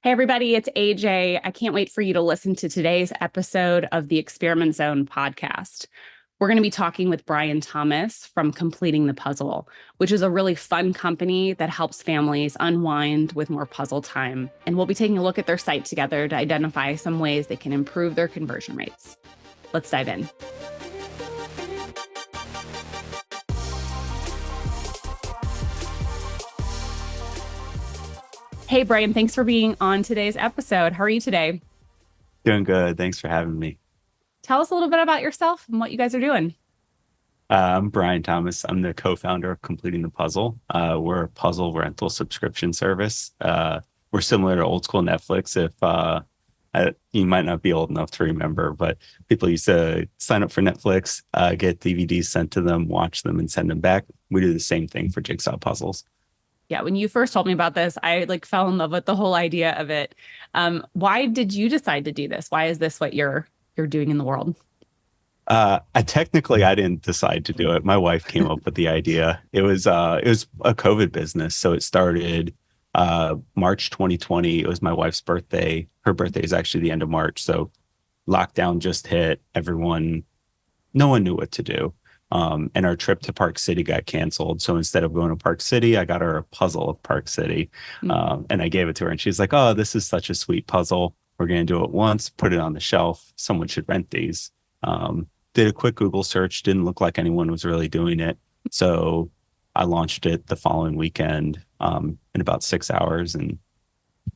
Hey, everybody, it's AJ. I can't wait for you to listen to today's episode of the Experiment Zone podcast. We're going to be talking with Brian Thomas from Completing the Puzzle, which is a really fun company that helps families unwind with more puzzle time. And we'll be taking a look at their site together to identify some ways they can improve their conversion rates. Let's dive in. Hey, Brian, thanks for being on today's episode. How are you today? Doing good. Thanks for having me. Tell us a little bit about yourself and what you guys are doing. I'm Brian Thomas. I'm the co-founder of Completing the Puzzle. We're a puzzle rental subscription service. We're similar to old school Netflix. If you might not be old enough to remember, but people used to sign up for Netflix, get DVDs sent to them, watch them, and send them back. We do the same thing for jigsaw puzzles. Yeah, when you first told me about this, I fell in love with the whole idea of it. Why did you decide to do this? Why is this what you're doing in the world? I didn't decide to do it. My wife came up with the idea. It was a COVID business, so it started March 2020. It was my wife's birthday. Her birthday is actually the end of March, so lockdown just hit. No one knew what to do. And our trip to Park City got canceled. So instead of going to Park City, I got her a puzzle of Park City. And I gave it to her and she's like, "Oh, this is such a sweet puzzle. We're going to do it once, put it on the shelf. Someone should rent these." Did a quick Google search. Didn't look like anyone was really doing it. So I launched it the following weekend in about 6 hours. And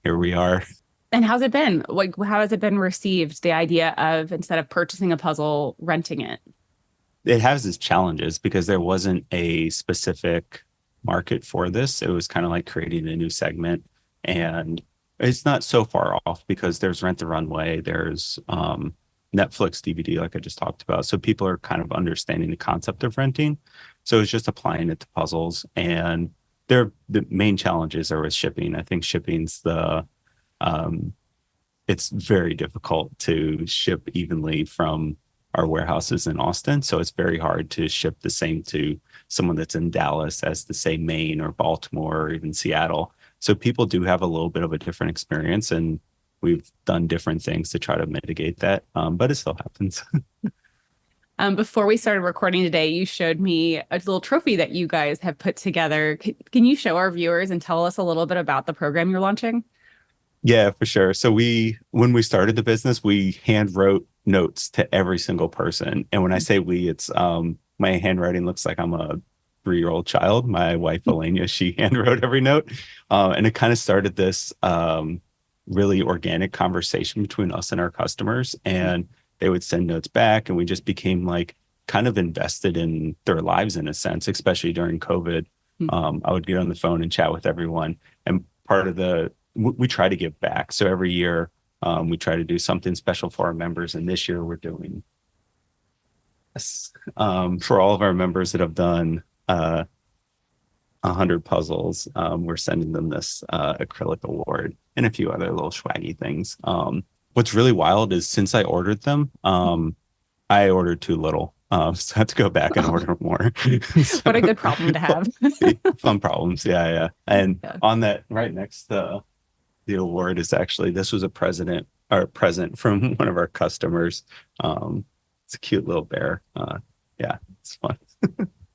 here we are. And how's it been? How has it been received, the idea of instead of purchasing a puzzle, renting it? It has its challenges because there wasn't a specific market for this. It was kind of like creating a new segment. And it's not so far off because there's Rent the Runway, there's Netflix DVD, like I just talked about. So people are kind of understanding the concept of renting. So it's just applying it to puzzles. And the main challenges are with shipping. I think it's very difficult to ship evenly from our warehouses in Austin. So it's very hard to ship the same to someone that's in Dallas as to say Maine or Baltimore or even Seattle. So people do have a little bit of a different experience and we've done different things to try to mitigate that. But it still happens. Before we started recording today, you showed me a little trophy that you guys have put together. Can you show our viewers and tell us a little bit about the program you're launching? Yeah, for sure. So when we started the business, we hand wrote notes to every single person. And when I say we, it's my handwriting looks like I'm a 3-year-old child. My wife, Elena, she hand wrote every note. And it kind of started this really organic conversation between us and our customers. And they would send notes back and we just became like kind of invested in their lives in a sense, especially during COVID. I would get on the phone and chat with everyone. And we try to give back. So every year we try to do something special for our members. And this year we're doing for all of our members that have done 100 puzzles, we're sending them this acrylic award and a few other little swaggy things. What's really wild is since I ordered them, I ordered too little. So I have to go back and order more. What a good problem to have. Fun problems. Yeah. And Yeah. on that right next to the award is actually, this was a present from one of our customers. It's a cute little bear. Yeah, it's fun.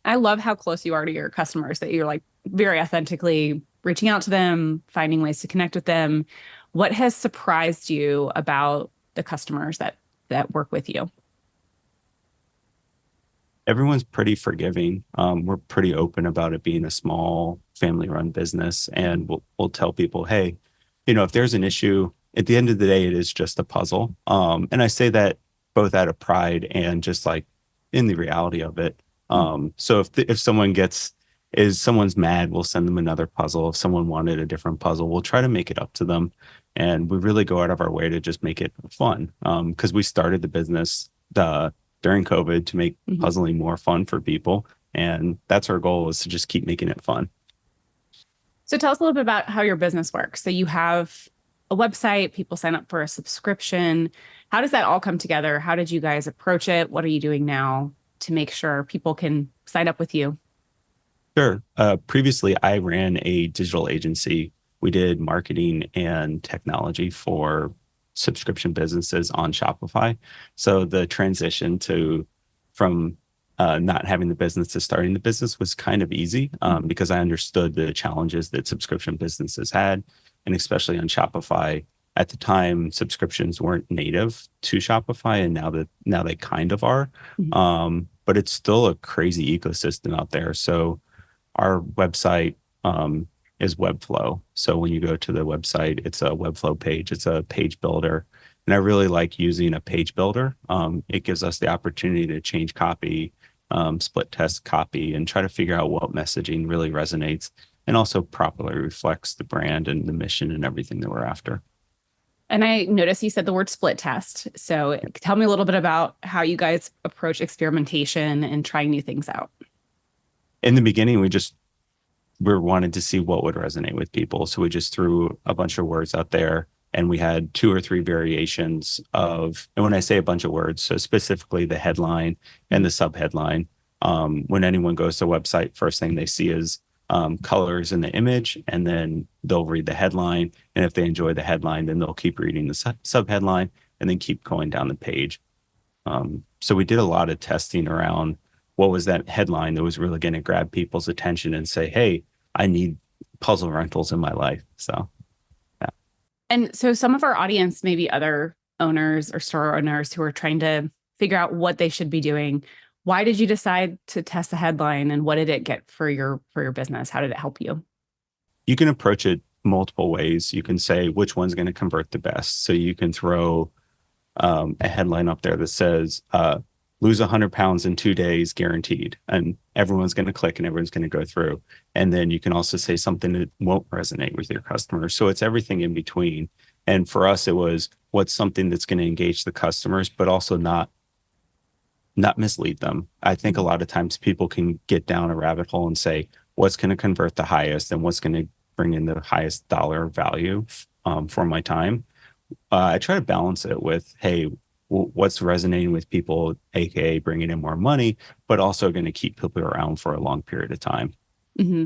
I love how close you are to your customers, that you're very authentically reaching out to them, finding ways to connect with them. What has surprised you about the customers that work with you? Everyone's pretty forgiving. We're pretty open about it being a small family-run business, and we'll tell people, hey, if there's an issue, at the end of the day, it is just a puzzle. And I say that both out of pride and just like in the reality of it. So if someone's mad, we'll send them another puzzle. If someone wanted a different puzzle, we'll try to make it up to them. And we really go out of our way to just make it fun. Because we started the business during COVID to make puzzling more fun for people. And that's our goal, is to just keep making it fun. So tell us a little bit about how your business works. So you have a website, people sign up for a subscription. How does that all come together? How did you guys approach it? What are you doing now to make sure people can sign up with you? Sure. Previously, I ran a digital agency we did marketing and technology for subscription businesses on Shopify. So the transition from not having the business to starting the business was kind of easy because I understood the challenges that subscription businesses had, and especially on Shopify. At the time, subscriptions weren't native to Shopify, and now they kind of are. But it's still a crazy ecosystem out there. So our website is Webflow. So when you go to the website, it's a Webflow page. It's a page builder. And I really like using a page builder. It gives us the opportunity to change copy, split test copy, and try to figure out what messaging really resonates and also properly reflects the brand and the mission and everything that we're after. And I noticed you said the word split test. So tell me a little bit about how you guys approach experimentation and trying new things out. In the beginning, we wanted to see what would resonate with people. So we just threw a bunch of words out there, and we had 2 or 3 variations of, and when I say a bunch of words, so specifically the headline and the subheadline. When anyone goes to a website, first thing they see is colors in the image, and then they'll read the headline. And if they enjoy the headline, then they'll keep reading the subheadline and then keep going down the page. So we did a lot of testing around what was that headline that was really going to grab people's attention and say, hey, I need puzzle rentals in my life. So, yeah. And so some of our audience, maybe other owners or store owners who are trying to figure out what they should be doing. Why did you decide to test the headline, and what did it get for your business? How did it help you? You can approach it multiple ways. You can say which one's going to convert the best. So you can throw a headline up there that says, lose 100 pounds in 2 days guaranteed. And everyone's going to click and everyone's going to go through. And then you can also say something that won't resonate with your customers. So it's everything in between. And for us, it was what's something that's going to engage the customers, but also not mislead them. I think a lot of times people can get down a rabbit hole and say, what's going to convert the highest and what's going to bring in the highest dollar value for my time. I try to balance it with, hey, what's resonating with people, aka bringing in more money, but also going to keep people around for a long period of time. Mm-hmm.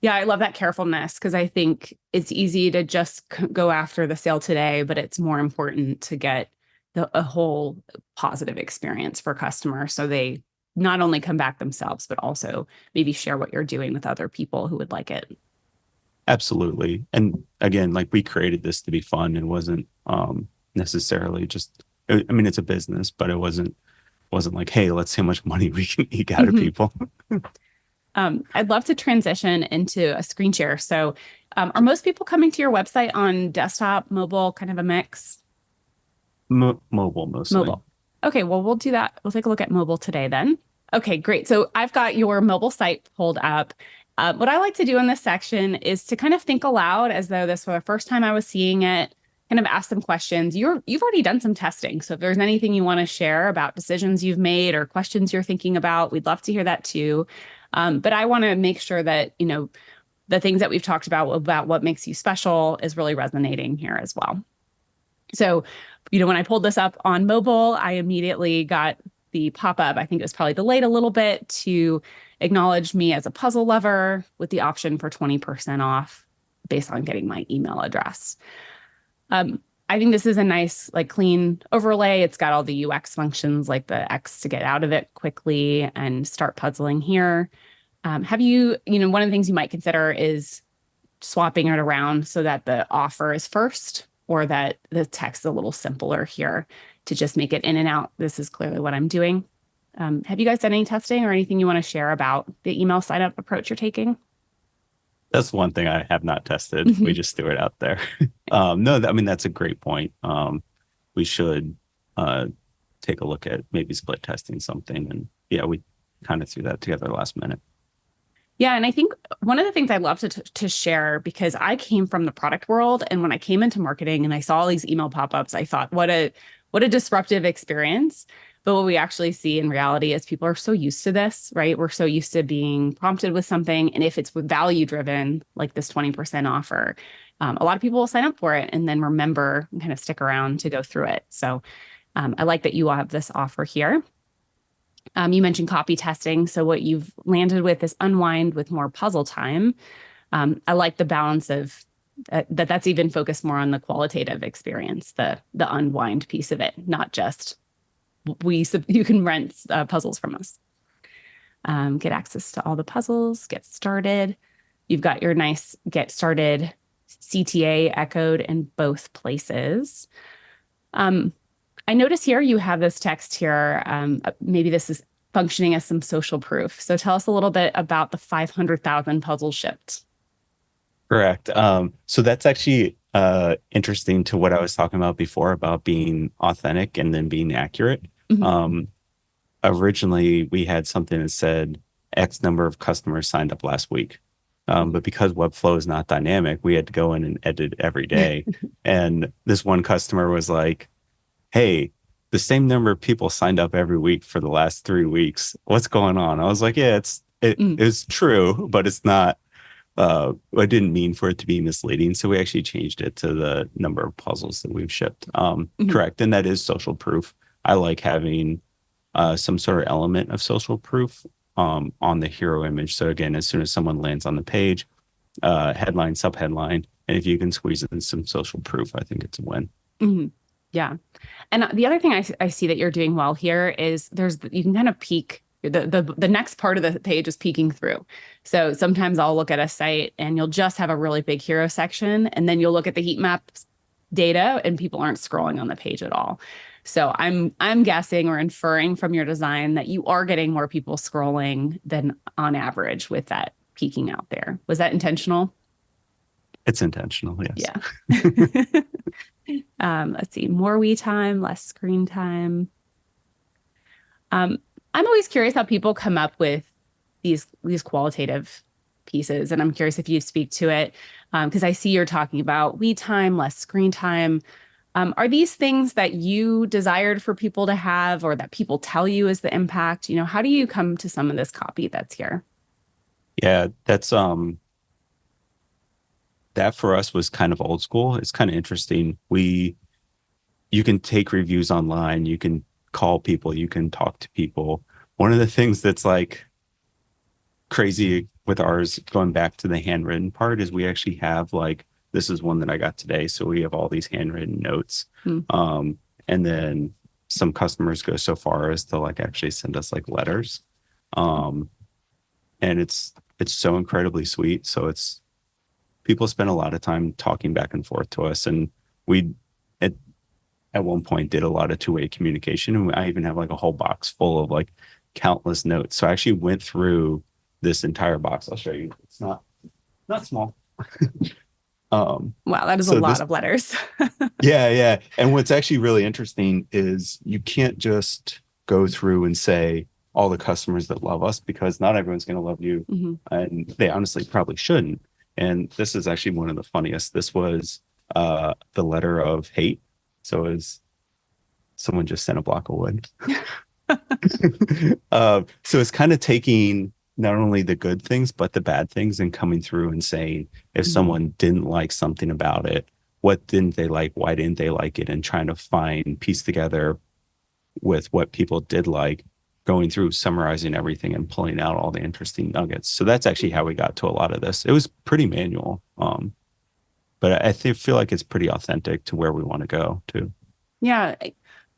Yeah, I love that carefulness, because I think it's easy to just go after the sale today, but it's more important to get a whole positive experience for customers, so they not only come back themselves, but also maybe share what you're doing with other people who would like it. Absolutely. And again, like, we created this to be fun and wasn't necessarily just, I mean, it's a business, but it wasn't like, hey, let's see how much money we can eke out of people. I'd love to transition into a screen share. So are most people coming to your website on desktop, mobile, kind of a mix? Mobile mostly. Mobile. Okay, well, we'll do that. We'll take a look at mobile today then. Okay, great. So I've got your mobile site pulled up. What I like to do in this section is to kind of think aloud as though this was the first time I was seeing it, kind of ask some questions. You've already done some testing. So if there's anything you want to share about decisions you've made or questions you're thinking about, we'd love to hear that too. But I want to make sure that, the things that we've talked about what makes you special is really resonating here as well. So, when I pulled this up on mobile, I immediately got the pop-up. I think it was probably delayed a little bit to acknowledge me as a puzzle lover with the option for 20% off based on getting my email address. I think this is a nice, clean overlay. It's got all the UX functions like the X to get out of it quickly and start puzzling here. Have you, one of the things you might consider is swapping it around so that the offer is first, or that the text is a little simpler here to just make it in and out. This is clearly what I'm doing. Have you guys done any testing or anything you want to share about the email sign-up approach you're taking? That's one thing I have not tested. We just threw it out there. No, I mean, that's a great point. We should take a look at maybe split testing something. And yeah, we kind of threw that together last minute. Yeah, and I think one of the things I love to share, because I came from the product world, and when I came into marketing and I saw all these email pop-ups, I thought, what a disruptive experience. But what we actually see in reality is people are so used to this, right? We're so used to being prompted with something, and if it's value driven, like this 20% offer, a lot of people will sign up for it and then remember and kind of stick around to go through it. So I like that you all have this offer here. You mentioned copy testing. So what you've landed with is unwind with more puzzle time. I like the balance of that's even focused more on the qualitative experience, the unwind piece of it, not just you can rent puzzles from us. Get access to all the puzzles, get started. You've got your nice get started CTA echoed in both places. I notice here you have this text here. Maybe this is functioning as some social proof. So tell us a little bit about the 500,000 puzzles shipped. Correct. So that's actually interesting to what I was talking about before about being authentic and then being accurate. Mhm. Originally, we had something that said X number of customers signed up last week. But because Webflow is not dynamic, we had to go in and edit every day. And this one customer was like, hey, the same number of people signed up every week for the last 3 weeks. What's going on? I was like, yeah, it Mm. is true, but it's not. I didn't mean for it to be misleading, so we actually changed it to the number of puzzles that we've shipped. Mhm. Correct, and that is social proof. I like having some sort of element of social proof on the hero image. So again, as soon as someone lands on the page, headline, subheadline, and if you can squeeze in some social proof, I think it's a win. Mhm. Yeah. And the other thing I see that you're doing well here is you can kind of peek the next part of the page is peeking through. So sometimes I'll look at a site and you'll just have a really big hero section, and then you'll look at the heat maps data and people aren't scrolling on the page at all. So I'm guessing or inferring from your design that you are getting more people scrolling than on average with that peeking out there. Was that intentional? It's intentional, yes. Yeah. Let's see, more we time, less screen time. I'm always curious how people come up with these qualitative pieces, and I'm curious if you speak to it because I see you're talking about we time, less screen time. Are these things that you desired for people to have, or that people tell you is the impact? How do you come to some of this copy that's here? Yeah, that for us was kind of old school. It's kind of interesting. You can take reviews online, you can call people, you can talk to people. One of the things that's like crazy with ours, going back to the handwritten part, is we actually have like, this is one that I got today. So we have all these handwritten notes. Hmm. And then some customers go so far as to like actually send us like letters. And it's so incredibly sweet. So people spend a lot of time talking back and forth to us. And we at one point did a lot of two-way communication. And I even have like a whole box full of like countless notes. So I actually went through this entire box. I'll show you. It's not small. Wow, that is a lot of letters. Yeah. And what's actually really interesting is you can't just go through and say all the customers that love us, because not everyone's going to love you. Mm-hmm. And they honestly probably shouldn't. And this is actually one of the funniest. This was the letter of hate. So someone just sent a block of wood. So it's kind of taking not only the good things, but the bad things, and coming through and saying, if Mm-hmm. someone didn't like something about it, what didn't they like? Why didn't they like it? And trying to piece together with what people did like, going through, summarizing everything and pulling out all the interesting nuggets. So that's actually how we got to a lot of this. It was pretty manual. But I feel like it's pretty authentic to where we want to go too. Yeah,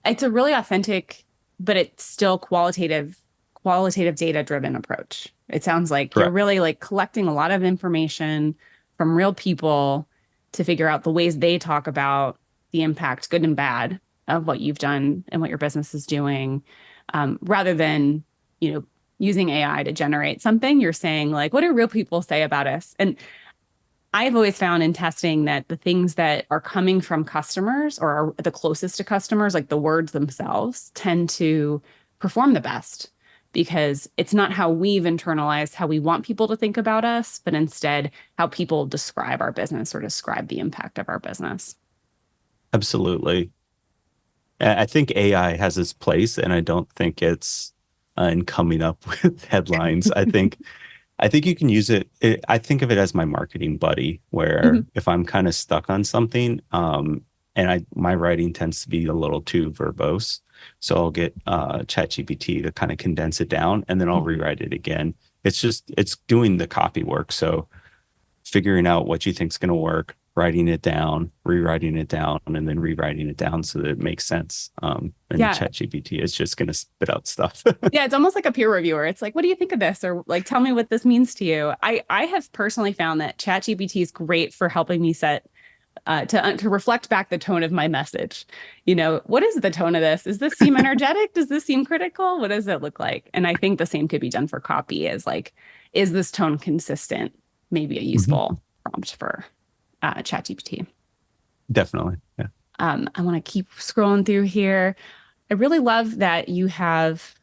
it's a really authentic, but it's still qualitative data driven approach. It sounds like Correct. you're really like collecting a lot of information from real people to figure out the ways they talk about the impact, good and bad, of what you've done and what your business is doing, rather than, using AI to generate something. You're saying like, what do real people say about us? And I've always found in testing that the things that are coming from customers or are the closest to customers, like the words themselves, tend to perform the best, because it's not how we've internalized how we want people to think about us, but instead how people describe our business or describe the impact of our business. Absolutely. I think AI has its place, and I don't think it's in coming up with headlines. I think you can use it. I think of it as my marketing buddy, where Mm-hmm. if I'm kind of stuck on something, and my writing tends to be a little too verbose, so I'll get ChatGPT to kind of condense it down, and then I'll rewrite it again. It's doing the copy work. So figuring out what you think is going to work, writing it down, rewriting it down, and then rewriting it down so that it makes sense. And Yeah. ChatGPT is just going to spit out stuff. Yeah, it's almost like a peer reviewer. It's like, what do you think of this? Or like, tell me what this means to you. I have personally found that ChatGPT is great for helping me set to reflect back the tone of my message. You know, what is the tone of this? Does this seem energetic? Does this seem critical? What does it look like? And I think the same could be done for copy. Is like, is this tone consistent? Maybe a Mhm. useful prompt for ChatGPT. Definitely. Yeah. I want to keep scrolling through here. I really love that you have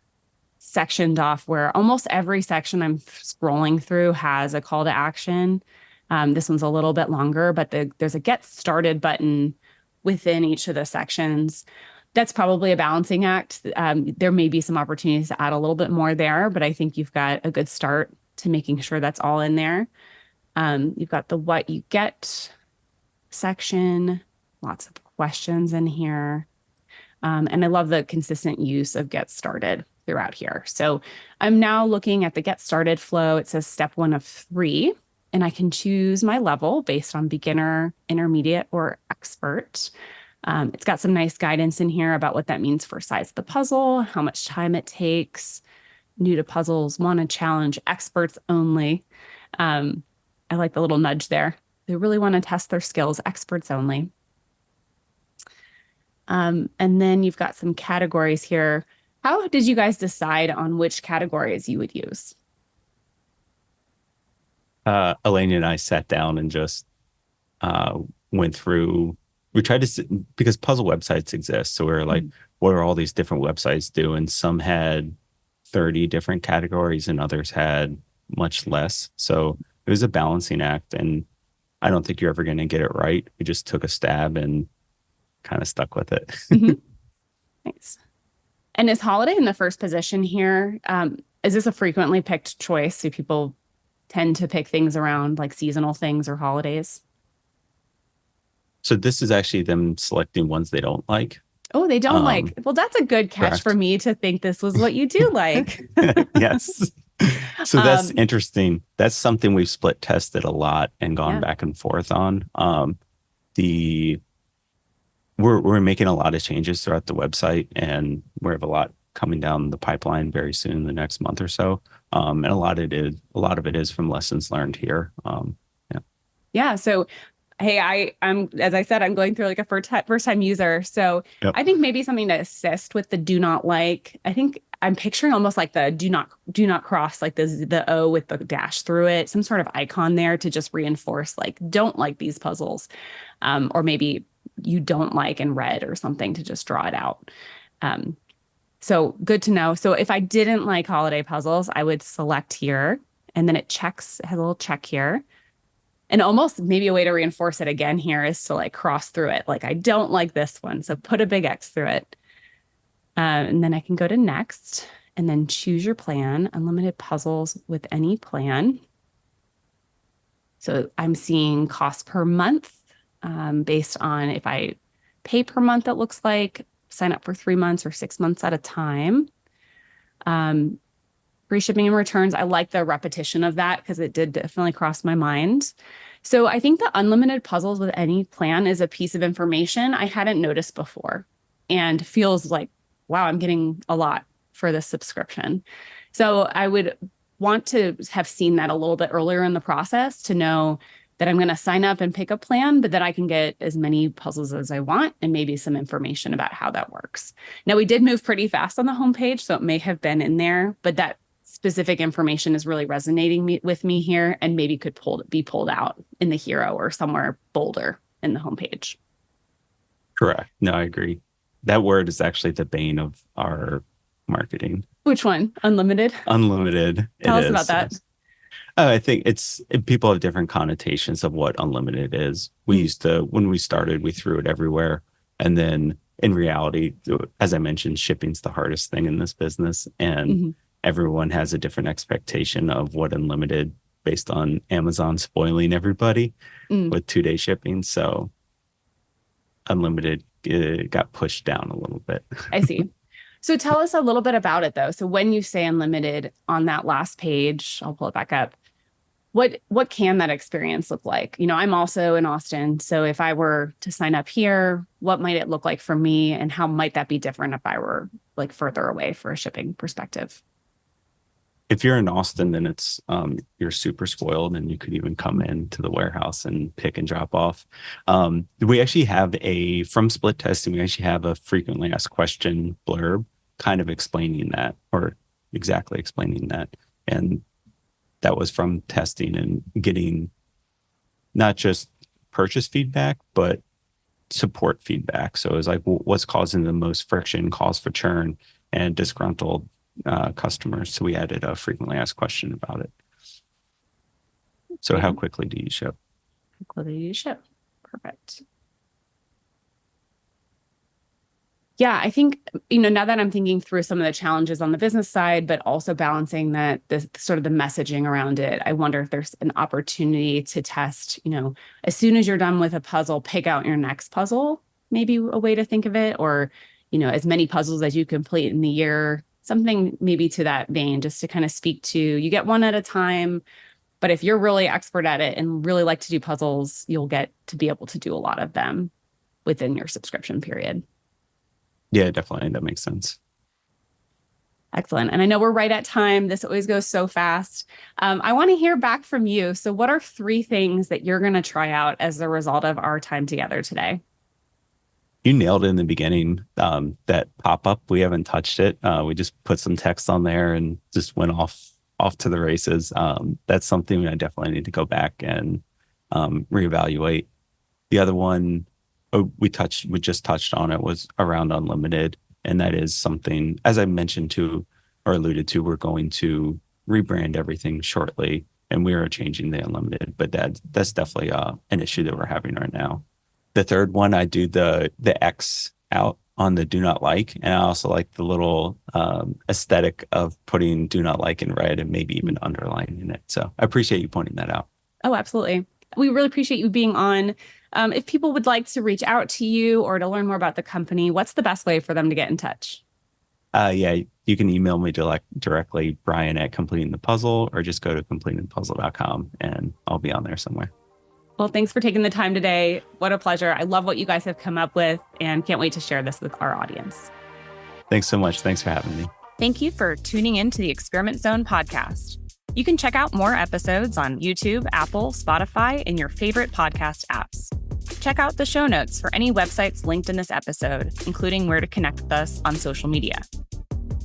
sectioned off where almost every section I'm scrolling through has a call to action. This one's a little bit longer, but there's a get started button within each of the sections. That's probably a balancing act. There may be some opportunities to add a little bit more there, but I think you've got a good start to making sure that's all in there. You've got the what you get section, lots of questions in here. And I love the consistent use of get started throughout here. So I'm now looking at the get started flow. It says step 1 of 3, and I can choose my level based on beginner, intermediate, or expert. It's got some nice guidance in here about what that means for size of the puzzle, how much time it takes, new to puzzles, want to challenge, experts only. I like the little nudge there. They really want to test their skills, experts only. And then you've got some categories here. How did you guys decide on which categories you would use? Elaine and I sat down and just went through. We tried because puzzle websites exist. So we were like, what are all these different websites doing? Some had 30 different categories and others had much less. So it was a balancing act. And I don't think you're ever going to get it right. We just took a stab and kind of stuck with it. Nice. And is holiday in the first position here? Is this a frequently picked choice? Do people tend to pick things around like seasonal things or holidays? So this is actually them selecting ones they don't like. Oh, they don't like. Well, that's a good catch for Correct. me to think this was what you do like. Yes. So that's Um, interesting. That's something we've split tested a lot and gone yeah. back and forth on. The we're making a lot of changes throughout the website, and we have a lot coming down the pipeline very soon in the next month or so. And a lot of it is from lessons learned here. Yeah. Yeah. So, hey, I'm as I said, I'm going through like a first time user. So Yep. I think maybe something to assist with the do not like. I think I'm picturing almost like the do not cross, like the O with the dash through it, some sort of icon there to just reinforce like don't like these puzzles, or maybe you don't like in red or something to just draw it out. Um, so good to know. So if I didn't like holiday puzzles, I would select here, and then it has a little check here. And almost maybe a way to reinforce it again here is to like cross through it. Like, I don't like this one. So put a big X through it. And then I can go to next and then choose your plan, unlimited puzzles with any plan. So I'm seeing cost per month based on if I pay per month, it looks like sign up for 3 months or 6 months at a time. Free shipping and returns. I like the repetition of that because it did definitely cross my mind. So I think the unlimited puzzles with any plan is a piece of information I hadn't noticed before and feels like, wow, I'm getting a lot for this subscription. So I would want to have seen that a little bit earlier in the process to know that I'm going to sign up and pick a plan, but that I can get as many puzzles as I want and maybe some information about how that works. Now, we did move pretty fast on the homepage, so it may have been in there, but that specific information is really resonating with me here and maybe could be pulled out in the hero or somewhere bolder in the homepage. Correct. No, I agree. That word is actually the bane of our marketing. Which one? Unlimited? Unlimited. Tell It us about is. that. Yes. I think people have different connotations of what unlimited is. When we started, we threw it everywhere. And then in reality, as I mentioned, shipping's the hardest thing in this business. And everyone has a different expectation of what unlimited based on Amazon spoiling everybody with 2-day shipping. So unlimited got pushed down a little bit. I see. So tell us a little bit about it, though. So when you say unlimited on that last page, I'll pull it back up. What can that experience look like? I'm also in Austin. So if I were to sign up here, what might it look like for me? And how might that be different if I were like further away for a shipping perspective? If you're in Austin, then it's you're super spoiled, and you could even come into the warehouse and pick and drop off. We actually have from split testing, we actually have a frequently asked question blurb kind of explaining that, or exactly explaining that. And that was from testing and getting not just purchase feedback, but support feedback. So it was like, what's causing the most friction, cause for churn, and disgruntled customers. So we added a frequently asked question about it. So how quickly do you ship? How quickly do you ship? Perfect. Yeah, I think, now that I'm thinking through some of the challenges on the business side, but also balancing the sort of the messaging around it, I wonder if there's an opportunity to test, as soon as you're done with a puzzle, pick out your next puzzle, maybe a way to think of it, or, as many puzzles as you complete in the year, something maybe to that vein, just to kind of speak to, you get one at a time, but if you're really expert at it and really like to do puzzles, you'll get to be able to do a lot of them within your subscription period. Yeah, definitely. That makes sense. Excellent. And I know we're right at time. This always goes so fast. I want to hear back from you. So what are 3 things that you're going to try out as a result of our time together today? You nailed it in the beginning. That pop-up, we haven't touched it. We just put some text on there and just went off to the races. That's something I definitely need to go back and reevaluate. The other one we just touched on it was around unlimited. And that is something, as I mentioned to, or alluded to, we're going to rebrand everything shortly, and we are changing the unlimited, but that's definitely an issue that we're having right now. The third one, I do the X out on the do not like. And I also like the little aesthetic of putting do not like in red and maybe even underlining it. So I appreciate you pointing that out. Oh, absolutely. We really appreciate you being on. If people would like to reach out to you or to learn more about the company, what's the best way for them to get in touch? Yeah, you can email me directly, Brian at Completing the Puzzle, or just go to completingthepuzzle.com and I'll be on there somewhere. Well, thanks for taking the time today. What a pleasure. I love what you guys have come up with and can't wait to share this with our audience. Thanks so much. Thanks for having me. Thank you for tuning in to the Experiment Zone podcast. You can check out more episodes on YouTube, Apple, Spotify, and your favorite podcast apps. Check out the show notes for any websites linked in this episode, including where to connect with us on social media.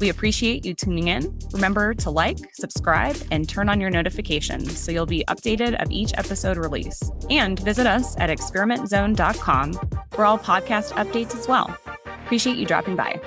We appreciate you tuning in. Remember to like, subscribe, and turn on your notifications so you'll be updated of each episode release. And visit us at experimentzone.com for all podcast updates as well. Appreciate you dropping by.